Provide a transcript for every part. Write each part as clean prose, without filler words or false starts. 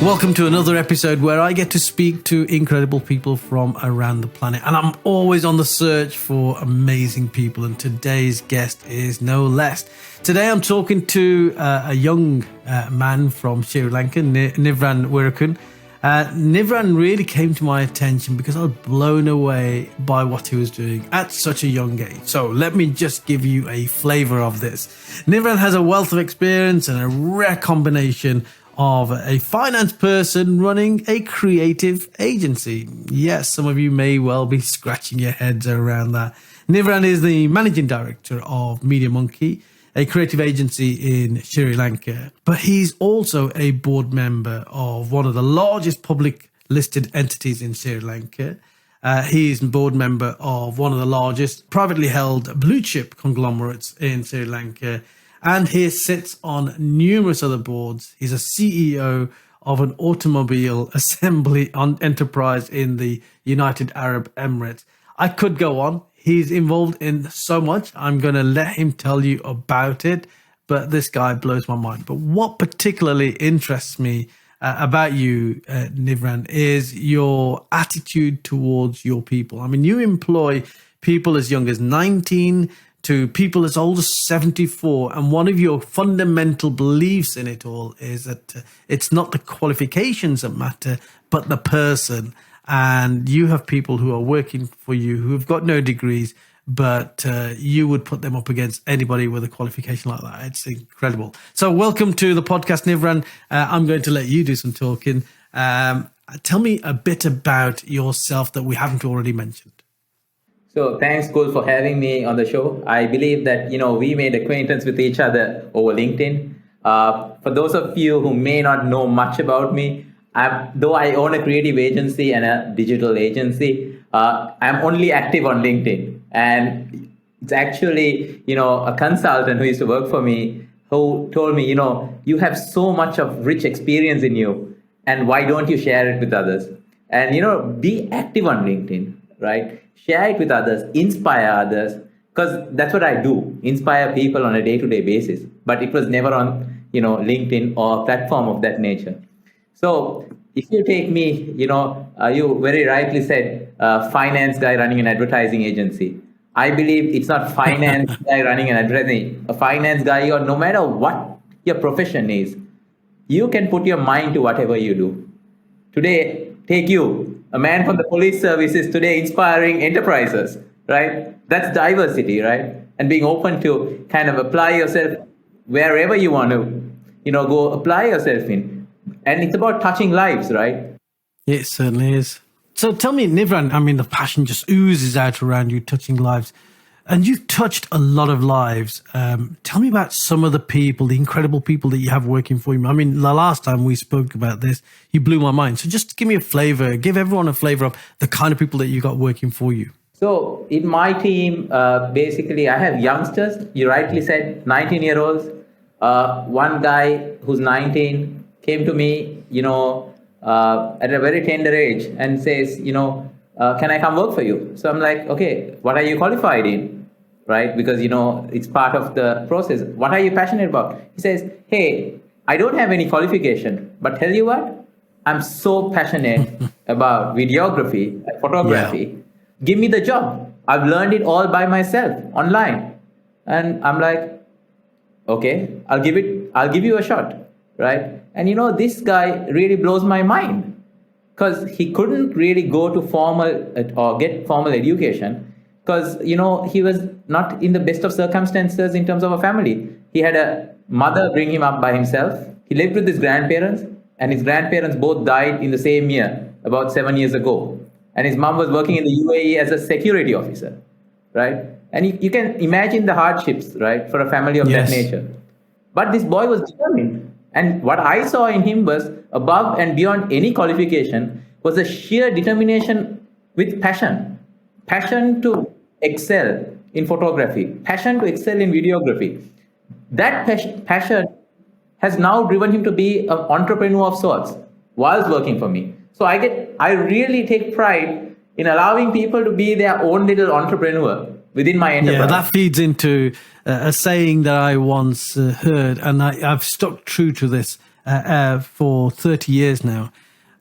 Welcome to another episode where I get to speak to incredible people from around the planet. And I'm always on the search for amazing people. And today's guest is no less. Today I'm talking to a young man from Sri Lanka, Nivran Weerakoon. Nivran really came to my attention because I was blown away by what he was doing at such a young age. So let me just give you a flavor of this. Nivran has a wealth of experience and a rare combination of a finance person running a creative agency. Yes, some of you may well be scratching your heads around that. Nivran is the managing director of Media Monkey, a creative agency in Sri Lanka. But he's also a board member of one of the largest public listed entities in Sri Lanka. He's a board member of one of the largest privately held blue chip conglomerates in Sri Lanka. And he sits on numerous other boards. He's a CEO of an automobile assembly enterprise in the United Arab Emirates. I could go on. He's involved in so much. I'm going to let him tell you about it. But this guy blows my mind. But what particularly interests me about you, Nivran, is your attitude towards your people. I mean, you employ people as young as 19 to people as old as 74. And one of your fundamental beliefs in it all is that it's not the qualifications that matter, but the person. And you have people who are working for you who have got no degrees, but you would put them up against anybody with a qualification like that. It's incredible. So welcome to the podcast, Nivran. I'm going to let you do some talking. Tell me a bit about yourself that we haven't already mentioned. So thanks, Kul, for having me on the show. I believe that, we made acquaintance with each other over LinkedIn. For those of you who may not know much about me, though I own a creative agency and a digital agency, I'm only active on LinkedIn. And it's actually, a consultant who used to work for me who told me, you have so much of rich experience in you, and why don't you share it with others? And, be active on LinkedIn, right? Share it with others, inspire others, because that's what I do, inspire people on a day-to-day basis. But it was never on, LinkedIn or a platform of that nature. So if you take me, you very rightly said, finance guy running an advertising agency. I believe it's not finance guy running an advertising, a finance guy, or no matter what your profession is, you can put your mind to whatever you do. Today, take you, a man from the police services today inspiring enterprises, right? That's diversity, right? And being open to kind of apply yourself wherever you want to, go apply yourself in. And it's about touching lives, right? It certainly is. So tell me, Nivran, I mean, the passion just oozes out around you, touching lives. And you've touched a lot of lives. Tell me about some of the people, the incredible people that you have working for you. I mean, the last time we spoke about this, you blew my mind. So just give me a flavor, give everyone a flavor of the kind of people that you got working for you. So in my team, basically, I have youngsters. You rightly said 19-year-olds. One guy who's 19 came to me, at a very tender age and says, can I come work for you? So I'm like, okay, what are you qualified in? Right? Because, it's part of the process. What are you passionate about? He says, hey, I don't have any qualification, but tell you what, I'm so passionate about videography, photography. Yeah. Give me the job. I've learned it all by myself online. And I'm like, okay, I'll give you a shot. Right? And, this guy really blows my mind because he couldn't really go to formal or get formal education because, he was not in the best of circumstances in terms of a family. He had a mother bring him up by himself. He lived with his grandparents, and his grandparents both died in the same year, about 7 years ago. And his mom was working in the UAE as a security officer, right? And you can imagine the hardships, right, for a family of that nature. But this boy was determined. And what I saw in him was above and beyond any qualification was a sheer determination with passion. Passion to excel in photography, passion to excel in videography. That passion has now driven him to be an entrepreneur of sorts whilst working for me. So I really take pride in allowing people to be their own little entrepreneur, within my enterprise. Yeah, that feeds into a saying that I once heard, and I've stuck true to this for 30 years now.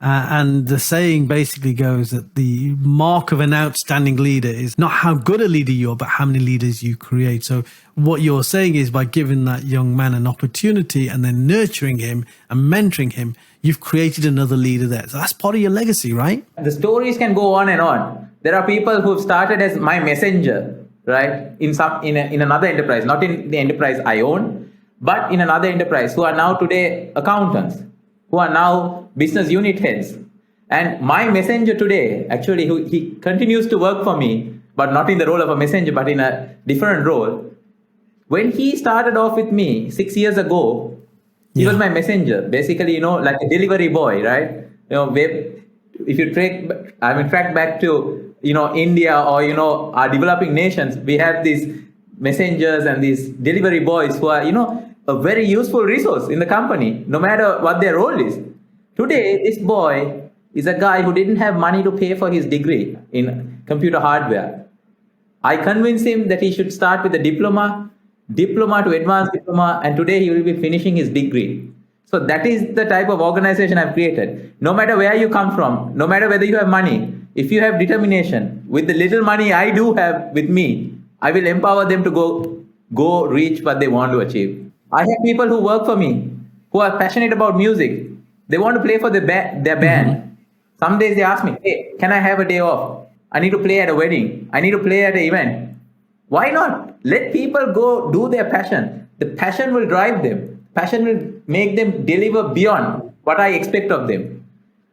And the saying basically goes that the mark of an outstanding leader is not how good a leader you are, but how many leaders you create. So what you're saying is by giving that young man an opportunity and then nurturing him and mentoring him, you've created another leader there. So that's part of your legacy, right? The stories can go on and on. There are people who've started as my messenger, right? In another enterprise, not in the enterprise I own, but in another enterprise, who are now today accountants, who are now business unit heads. And my messenger today, actually, he continues to work for me, but not in the role of a messenger, but in a different role. When he started off with me 6 years ago, he was my messenger, basically, like a delivery boy, right? If you track back to, India or, our developing nations, we have these messengers and these delivery boys who are, a very useful resource in the company, no matter what their role is. Today, this boy is a guy who didn't have money to pay for his degree in computer hardware. I convinced him that he should start with a diploma to advanced diploma, and today he will be finishing his degree. So that is the type of organization I've created. No matter where you come from, no matter whether you have money, if you have determination, with the little money I do have with me, I will empower them to go reach what they want to achieve. I have people who work for me who are passionate about music. They want to play for their band. Mm-hmm. Some days they ask me, hey, can I have a day off? I need to play at a wedding. I need to play at an event. Why not? Let people go do their passion. The passion will drive them. Passion will make them deliver beyond what I expect of them.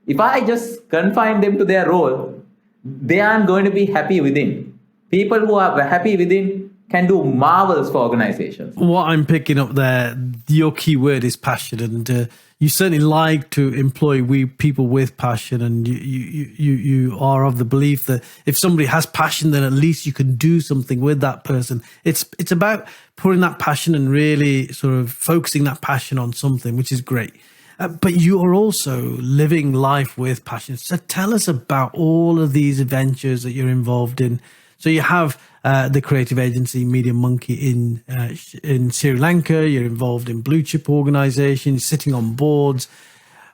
If I just confine them to their role, they aren't going to be happy within. People who are happy within can do marvels for organizations. What I'm picking up there, your key word is passion, and you certainly like to employ people with passion, and you are of the belief that if somebody has passion, then at least you can do something with that person. It's about putting that passion and really sort of focusing that passion on something, which is great. But you are also living life with passion. So tell us about all of these adventures that you're involved in. So you have the creative agency Media Monkey in Sri Lanka. You're involved in blue chip organizations, sitting on boards,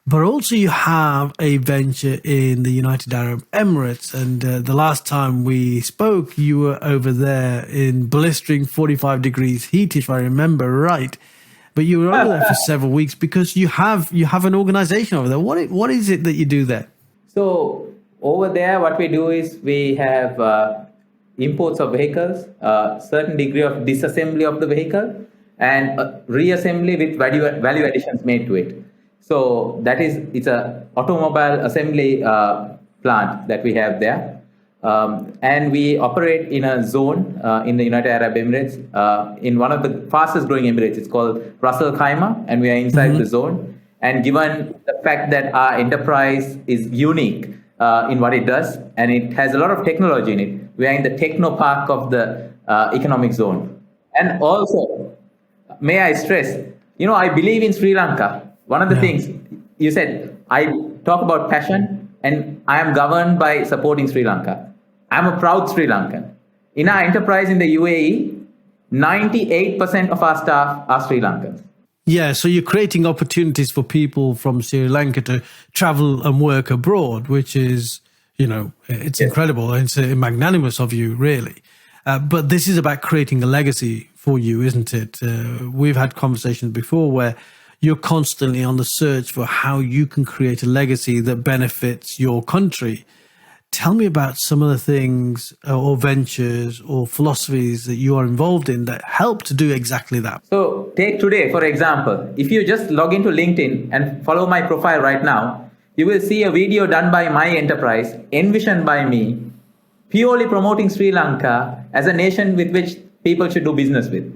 but also you have a venture in the United Arab Emirates. And the last time we spoke, you were over there in blistering 45 degrees heat, if I remember right. But you were over there for several weeks because you have an organization over there. What is it that you do there? So over there, what we do is we have imports of vehicles, certain degree of disassembly of the vehicle, and reassembly with value additions made to it. So it's a automobile assembly plant that we have there, and we operate in a zone in the United Arab Emirates, in one of the fastest growing Emirates. It's called Ras Al Khaimah, and we are inside the zone. And given the fact that our enterprise is unique in what it does, and it has a lot of technology in it, we are in the techno park of the economic zone. And also, may I stress, I believe in Sri Lanka. One of the things you said, I talk about passion, and I am governed by supporting Sri Lanka. I'm a proud Sri Lankan. In our enterprise in the UAE, 98% of our staff are Sri Lankans. Yeah, so you're creating opportunities for people from Sri Lanka to travel and work abroad, which is, it's incredible. It's magnanimous of you, really. But this is about creating a legacy for you, isn't it? We've had conversations before where you're constantly on the search for how you can create a legacy that benefits your country. Tell me about some of the things or ventures or philosophies that you are involved in that help to do exactly that. So take today, for example, if you just log into LinkedIn and follow my profile right now, you will see a video done by my enterprise, envisioned by me, purely promoting Sri Lanka as a nation with which people should do business with,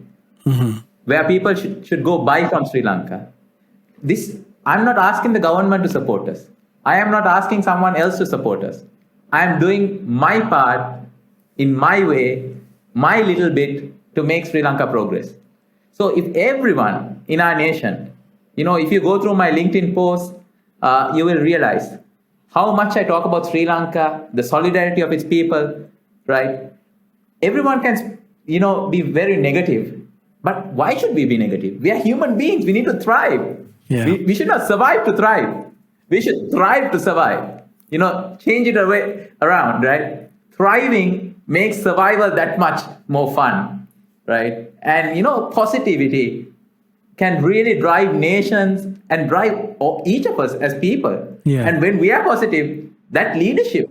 where people should go buy from Sri Lanka. I'm not asking the government to support us. I am not asking someone else to support us. I am doing my part in my way, my little bit to make Sri Lanka progress. So if everyone in our nation, if you go through my LinkedIn posts, you will realize how much I talk about Sri Lanka, the solidarity of its people, right? everyone can, be very negative. But why should we be negative? We are human beings. We need to thrive. Yeah. We should not survive to thrive. We should thrive to survive. Change it around, right? Thriving makes survival that much more fun, right? And, positivity can really drive nations and drive each of us as people. Yeah. And when we are positive, that leadership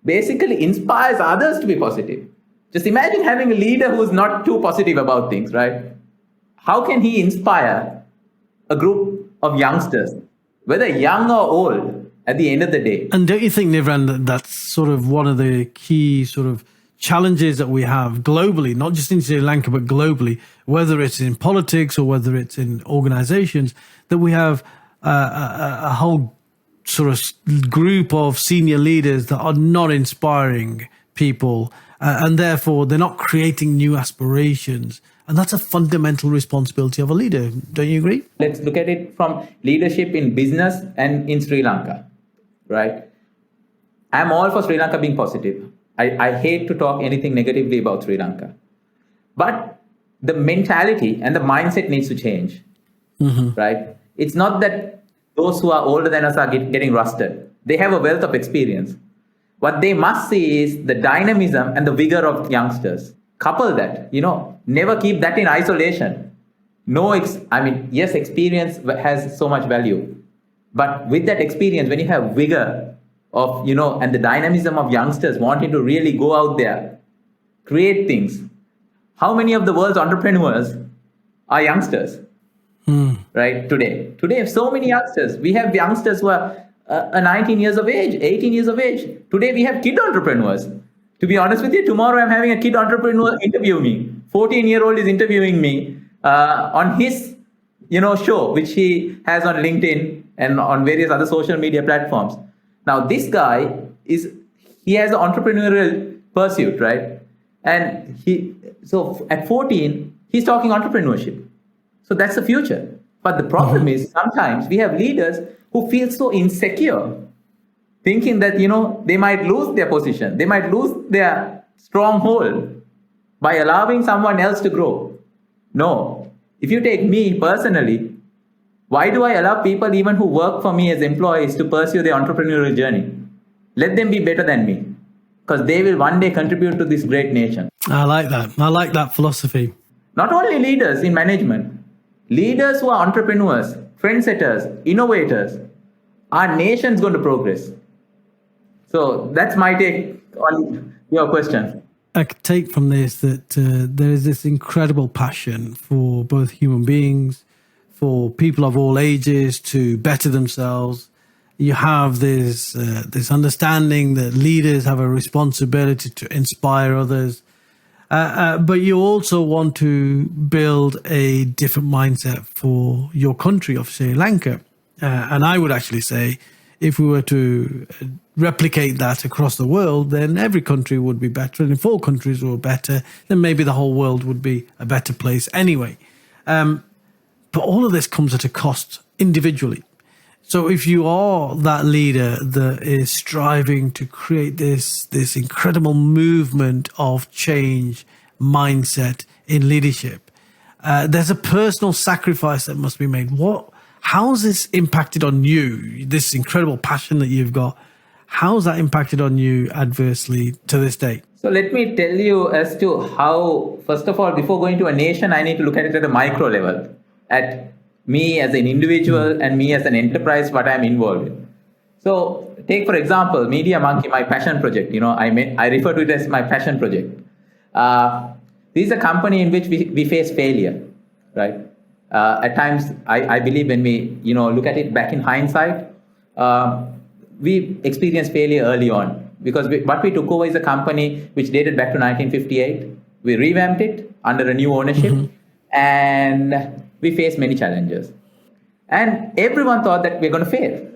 basically inspires others to be positive. Just imagine having a leader who's not too positive about things, right? How can he inspire a group of youngsters, whether young or old, at the end of the day? And don't you think, Nivran, that that's sort of one of the key sort of challenges that we have globally, not just in Sri Lanka, but globally, whether it's in politics or whether it's in organizations, that we have a whole sort of group of senior leaders that are not inspiring people, and therefore they're not creating new aspirations. And that's a fundamental responsibility of a leader. Don't you agree? Let's look at it from leadership in business and in Sri Lanka, right? I'm all for Sri Lanka being positive. I hate to talk anything negatively about Sri Lanka. But the mentality and the mindset needs to change, right? It's not that those who are older than us are getting rusted. They have a wealth of experience. What they must see is the dynamism and the vigor of youngsters. Couple that, never keep that in isolation. Yes, experience has so much value. But with that experience, when you have vigor of, and the dynamism of youngsters wanting to really go out there, create things. How many of the world's entrepreneurs are youngsters, right? Today, so many youngsters. We have youngsters who are 19 years of age, 18 years of age. Today, we have kid entrepreneurs. To be honest with you, tomorrow I'm having a kid entrepreneur interview me. 14-year-old is interviewing me on his, show, which he has on LinkedIn and on various other social media platforms. Now, this guy he has an entrepreneurial pursuit, right? And so at 14, he's talking entrepreneurship. So that's the future. But the problem is sometimes we have leaders who feel so insecure, thinking that, they might lose their position. They might lose their stronghold by allowing someone else to grow. No. If you take me personally, why do I allow people even who work for me as employees to pursue their entrepreneurial journey? Let them be better than me, because they will one day contribute to this great nation. I like that. I like that philosophy. Not only leaders in management, leaders who are entrepreneurs, trendsetters, innovators, our nation's going to progress. So that's my take on your question. I could take from this that there is this incredible passion for both human beings, for people of all ages to better themselves. You have this understanding that leaders have a responsibility to inspire others, but you also want to build a different mindset for your country of Sri Lanka. And I would actually say, if we were to replicate that across the world, then every country would be better. And if all countries were better, then maybe the whole world would be a better place anyway. But all of this comes at a cost individually. So if you are that leader that is striving to create this incredible movement of change mindset in leadership, there's a personal sacrifice that must be made. How's this impacted on you? This incredible passion that you've got, how's that impacted on you adversely to this day? So let me tell you as to how, first of all, before going to a nation, I need to look at it at a micro level, at me as an individual and me as an enterprise, what I'm involved in. So take, for example, Media Monkey, my passion project. I refer to it as my passion project. This is a company in which we face failure, right? At times, I believe when we, look at it back in hindsight, we experienced failure early on, because what we took over is a company which dated back to 1958. We revamped it under a new ownership, and we faced many challenges. And everyone thought that we're going to fail,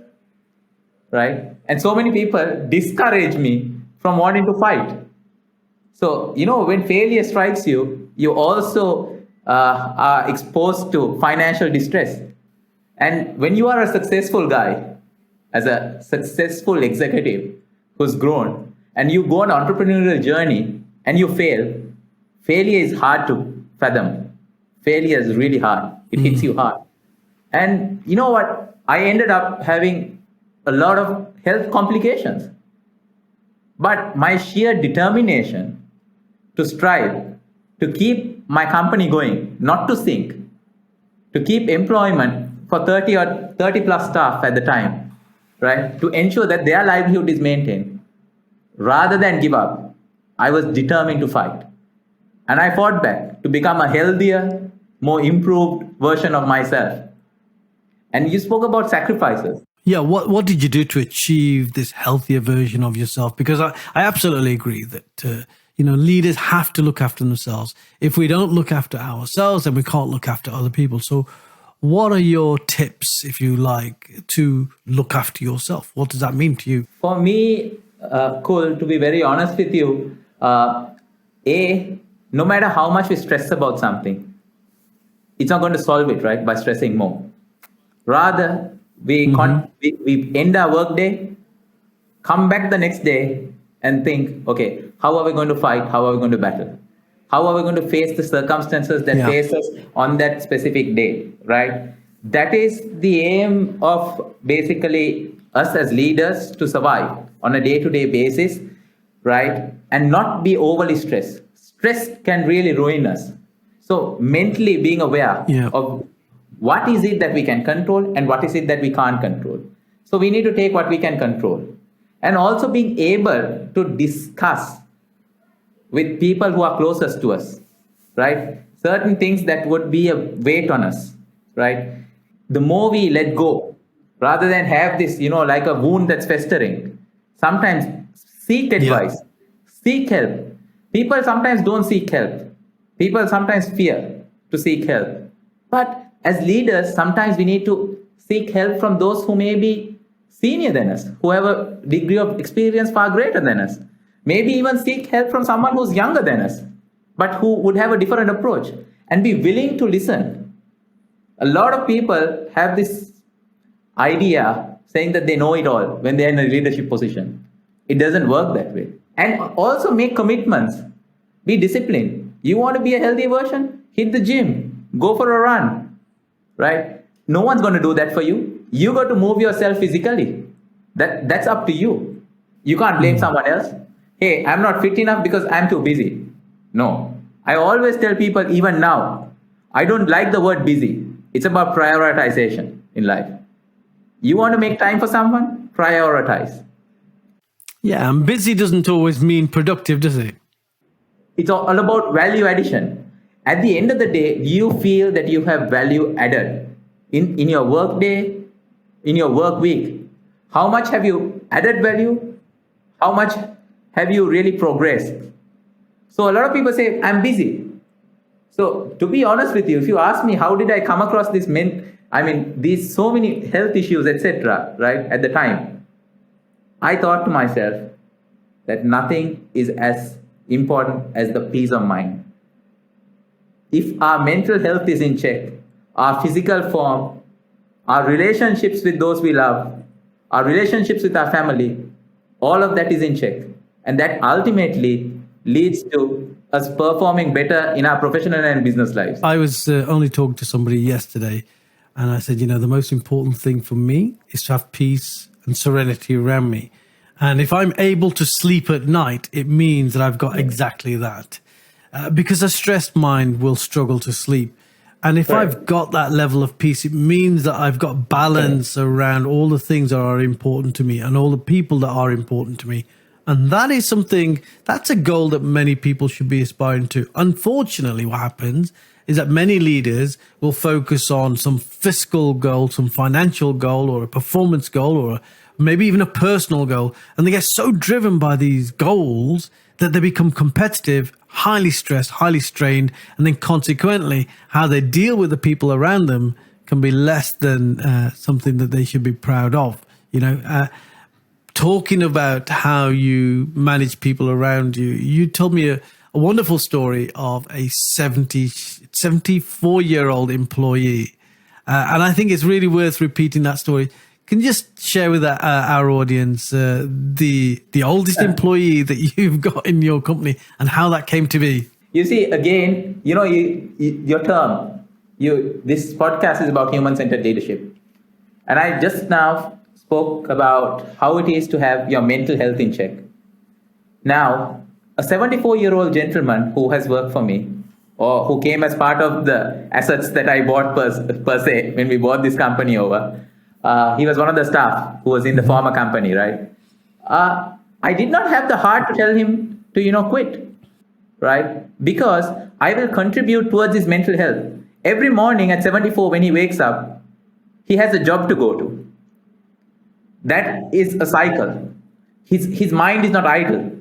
right? And so many people discouraged me from wanting to fight. So, when failure strikes you, you also are exposed to financial distress. And when you are a successful guy, as a successful executive who's grown, and you go on an entrepreneurial journey and you fail, failure is hard to fathom. Failure is really hard. It hits you hard. And you know what? I ended up having a lot of health complications. But my sheer determination to strive, to keep my company going, not to sink, to keep employment for 30 or 30 plus staff at the time, right? To ensure that their livelihood is maintained. Rather than give up, I was determined to fight. And I fought back to become a healthier, more improved version of myself. And you spoke about sacrifices. Yeah, what did you do to achieve this healthier version of yourself? Because I absolutely agree that leaders have to look after themselves. If we don't look after ourselves, then we can't look after other people. So what are your tips, if you like, to look after yourself? What does that mean to you? For me, Kul, to be very honest with you, no matter how much we stress about something, it's not going to solve it, right, by stressing more. Rather, we end our workday, come back the next day and think, okay, how are we going to fight? How are we going to battle? How are we going to face the circumstances that face us on that specific day, right? That is the aim of basically us as leaders to survive on a day-to-day basis, right? And not be overly stressed. Stress can really ruin us. So mentally being aware of what is it that we can control and what is it that we can't control. So we need to take what we can control. And also being able to discuss with people who are closest to us, right? Certain things that would be a weight on us, right? The more we let go, rather than have this, like a wound that's festering, sometimes seek advice, seek help. People sometimes don't seek help. People sometimes fear to seek help. But as leaders, sometimes we need to seek help from those who may be senior than us, who have a degree of experience far greater than us. Maybe even seek help from someone who's younger than us, but who would have a different approach, and be willing to listen. A lot of people have this idea saying that they know it all when they're in a leadership position. It doesn't work that way. And also make commitments. Be disciplined. You want to be a healthy version? Hit the gym. Go for a run. Right? No one's going to do that for you. You got to move yourself physically. That's up to you. You can't blame someone else. Hey, I'm not fit enough because I'm too busy. No. I always tell people, even now, I don't like the word busy. It's about prioritization in life. You want to make time for someone? Prioritize. Yeah, and busy doesn't always mean productive, does it? It's all about value addition. At the end of the day, do you feel that you have value added in your work day, in your work week? How much have you added value? How much have you really progressed? So a lot of people say, I'm busy. So to be honest with you, if you ask me, how did I come across these so many health issues, etc., right, at the time, I thought to myself that nothing is as important as the peace of mind. If our mental health is in check, our physical form, our relationships with those we love, our relationships with our family, all of that is in check. And that ultimately leads to us performing better in our professional and business lives. I was only talking to somebody yesterday, and I said, the most important thing for me is to have peace and serenity around me. And if I'm able to sleep at night, it means that I've got exactly that. Because a stressed mind will struggle to sleep. And if I've got that level of peace, it means that I've got balance around all the things that are important to me and all the people that are important to me. And that is that's a goal that many people should be aspiring to. Unfortunately, what happens is that many leaders will focus on some fiscal goal, some financial goal, or a performance goal, or maybe even a personal goal. And they get so driven by these goals that they become competitive, highly stressed, highly strained, and then consequently, how they deal with the people around them can be less than something that they should be proud of. Talking about how you manage people around you, you told me a wonderful story of a 74-year-old employee. And I think it's really worth repeating that story. Can you just share with our audience the oldest employee that you've got in your company and how that came to be? You see, again, your term, this podcast is about human-centered leadership. And I just now spoke about how it is to have your mental health in check. Now, a 74-year-old gentleman who has worked for me, or who came as part of the assets that I bought per se when we bought this company over, he was one of the staff who was in the former company, right? I did not have the heart to tell him to, quit, right? Because I will contribute towards his mental health. Every morning at 74, when he wakes up, he has a job to go to. That is a cycle. His mind is not idle.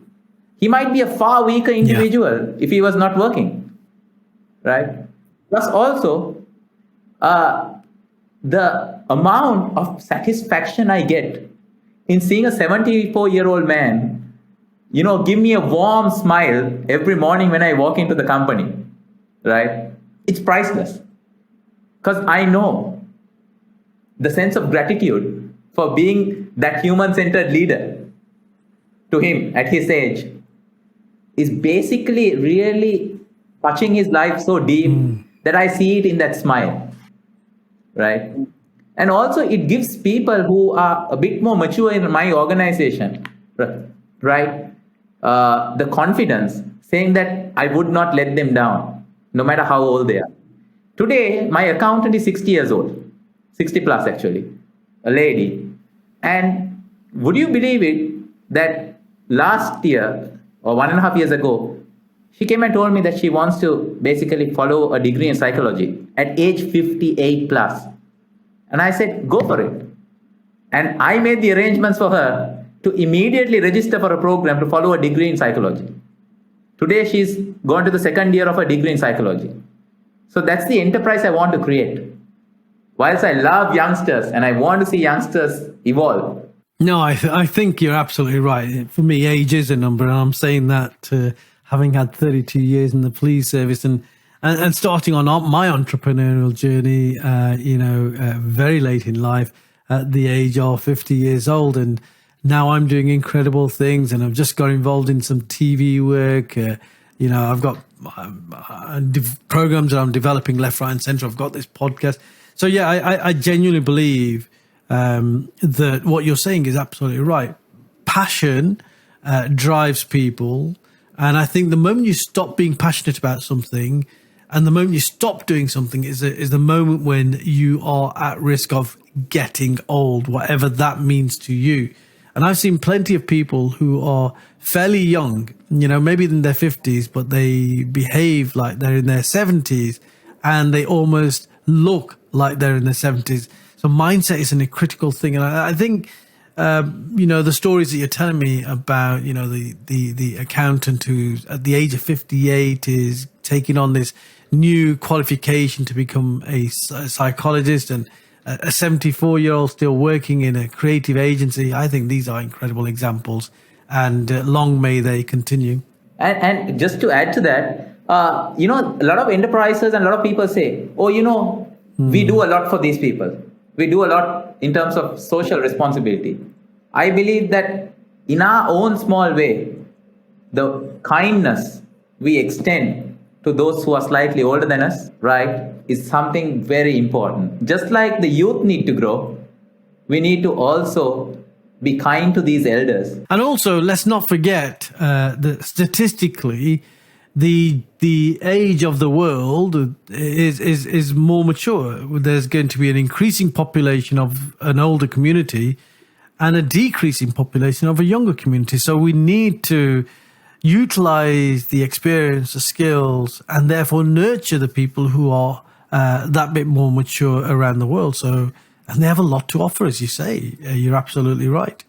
He might be a far weaker individual if he was not working, right? Plus also, the amount of satisfaction I get in seeing a 74-year-old man, give me a warm smile every morning when I walk into the company, right? It's priceless. Because I know the sense of gratitude for being that human-centered leader to him at his age is basically really touching his life so deep that I see it in that smile, right? And also it gives people who are a bit more mature in my organization, right, the confidence saying that I would not let them down, no matter how old they are. Today, my accountant is 60 years old, 60 plus actually, a lady. And would you believe it that last year or 1.5 years ago, she came and told me that she wants to basically follow a degree in psychology at age 58 plus. And I said, go for it. And I made the arrangements for her to immediately register for a program to follow a degree in psychology. Today, she's gone to the second year of a degree in psychology. So that's the enterprise I want to create. Whilst I love youngsters and I want to see youngsters evolve. No, I think you're absolutely right. For me, age is a number. And I'm saying that having had 32 years in the police service and starting on my entrepreneurial journey, very late in life at the age of 50 years old. And now I'm doing incredible things and I've just got involved in some TV work. I've got programs that I'm developing left, right and center. I've got this podcast. So, yeah, I genuinely believe that what you're saying is absolutely right. Passion drives people. And I think the moment you stop being passionate about something and the moment you stop doing something is the moment when you are at risk of getting old, whatever that means to you. And I've seen plenty of people who are fairly young, maybe in their 50s, but they behave like they're in their 70s and they almost look like they're in their 70s. So mindset is a critical thing. And I think, the stories that you're telling me about, the accountant who at the age of 58 is taking on this new qualification to become a psychologist and a 74-year-old still working in a creative agency. I think these are incredible examples and long may they continue. And just to add to that, a lot of enterprises and a lot of people say, we do a lot for these people. We do a lot in terms of social responsibility. I believe that in our own small way, the kindness we extend to those who are slightly older than us, right, is something very important. Just like the youth need to grow, we need to also be kind to these elders. And also, let's not forget that statistically, the age of the world is more mature. There's going to be an increasing population of an older community and a decreasing population of a younger community. So we need to utilize the experience, the skills, and therefore nurture the people who are that bit more mature around the world. So, and they have a lot to offer, as you say. You're absolutely right.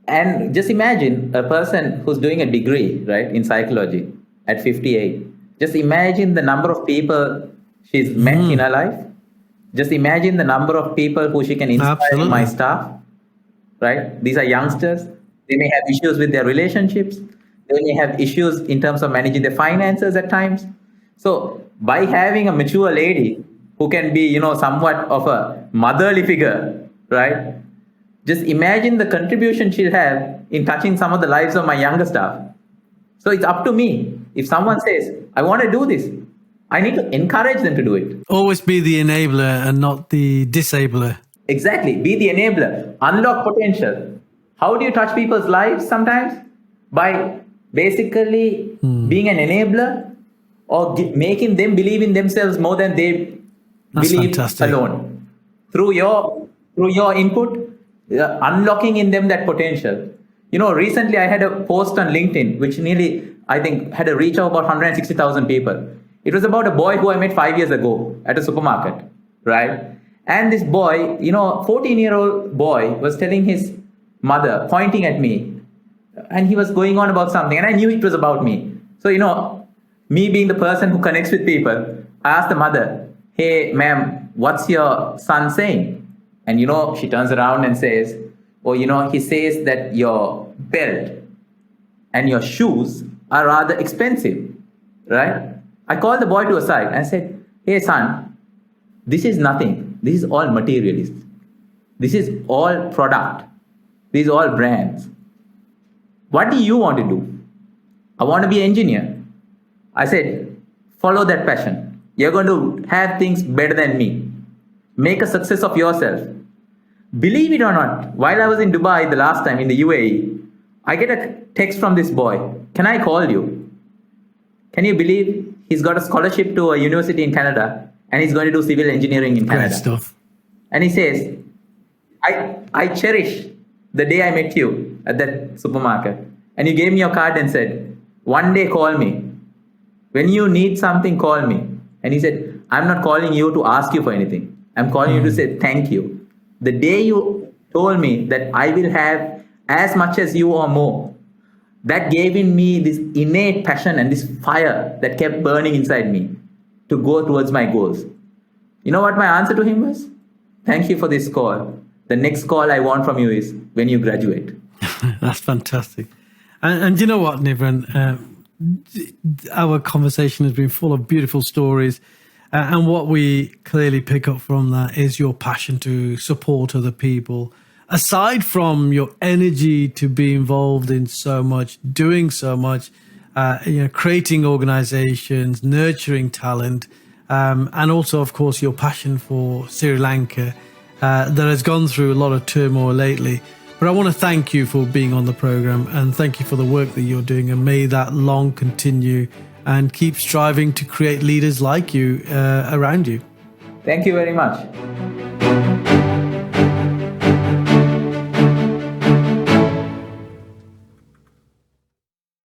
And just imagine a person who's doing a degree, right, in psychology at 58. Just imagine the number of people she's met in her life. Just imagine the number of people who she can inspire in my staff, right? These are youngsters. They may have issues with their relationships. They may have issues in terms of managing their finances at times. So by having a mature lady who can be, somewhat of a motherly figure, right? Just imagine the contribution she'll have in touching some of the lives of my younger staff. So it's up to me If someone says, I want to do this, I need to encourage them to do it. Always be the enabler and not the disabler. Exactly. Be the enabler. Unlock potential. How do you touch people's lives sometimes? By basically being an enabler or making them believe in themselves more than they believe alone. Through your input, unlocking in them that potential. Recently I had a post on LinkedIn, which I think had a reach of about 160,000 people. It was about a boy who I met 5 years ago at a supermarket, right? And this boy, 14-year-old boy was telling his mother, pointing at me, and he was going on about something, and I knew it was about me. So, me being the person who connects with people, I asked the mother, hey, ma'am, what's your son saying? And, she turns around and says, he says that your belt and your shoes are rather expensive, right? I called the boy to a side and I said, hey, son, this is nothing. This is all materialist. This is all product. These are all brands. What do you want to do? I want to be an engineer. I said, follow that passion. You're going to have things better than me. Make a success of yourself. Believe it or not, while I was in Dubai the last time in the UAE, I get a text from this boy. Can I call you? Can you believe he's got a scholarship to a university in Canada and he's going to do civil engineering in Canada? Great stuff. And he says, I cherish the day I met you at that supermarket. And you gave me your card and said, one day call me. When you need something, call me. And he said, I'm not calling you to ask you for anything. I'm calling you to say thank you. The day you told me that I will have as much as you or more, that gave in me this innate passion and this fire that kept burning inside me to go towards my goals. You know what my answer to him was? Thank you for this call. The next call I want from you is when you graduate. That's fantastic. And you know what, Nivran? Our conversation has been full of beautiful stories. And what we clearly pick up from that is your passion to support other people. Aside from your energy to be involved in so much, doing so much, creating organizations, nurturing talent, and also, of course, your passion for Sri Lanka that has gone through a lot of turmoil lately. But I want to thank you for being on the program and thank you for the work that you're doing, and may that long continue and keep striving to create leaders like you around you. Thank you very much.